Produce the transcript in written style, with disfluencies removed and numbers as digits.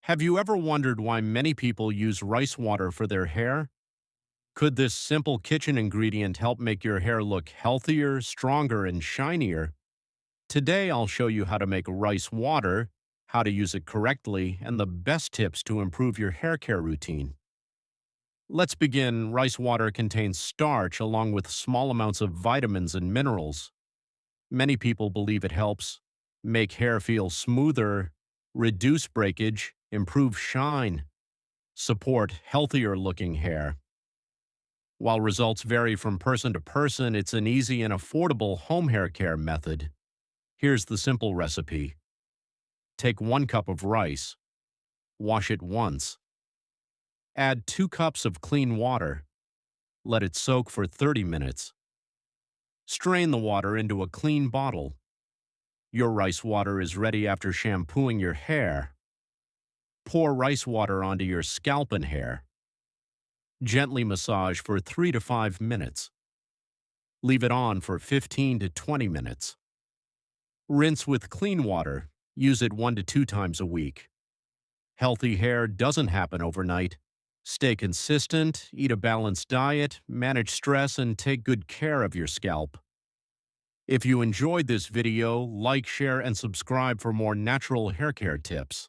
Have you ever wondered why many people use rice water for their hair? Could this simple kitchen ingredient help make your hair look healthier, stronger, and shinier? Today, I'll show you how to make rice water, how to use it correctly, and the best tips to improve your hair care routine. Let's begin. Rice water contains starch along with small amounts of vitamins and minerals. Many people believe it helps make hair feel smoother, reduce breakage, improve shine, support healthier looking hair. While results vary from person to person, it's an easy and affordable home hair care method. Here's the simple recipe. Take 1 cup of rice. Wash it once. Add 2 cups of clean water. Let it soak for 30 minutes. Strain the water into a clean bottle. Your rice water is ready after shampooing your hair. Pour rice water onto your scalp and hair. Gently massage for 3 to 5 minutes. Leave it on for 15 to 20 minutes. Rinse with clean water. Use it 1 to 2 times a week. Healthy hair doesn't happen overnight. Stay consistent, eat a balanced diet, manage stress, and take good care of your scalp. If you enjoyed this video, like, share, and subscribe for more natural hair care tips.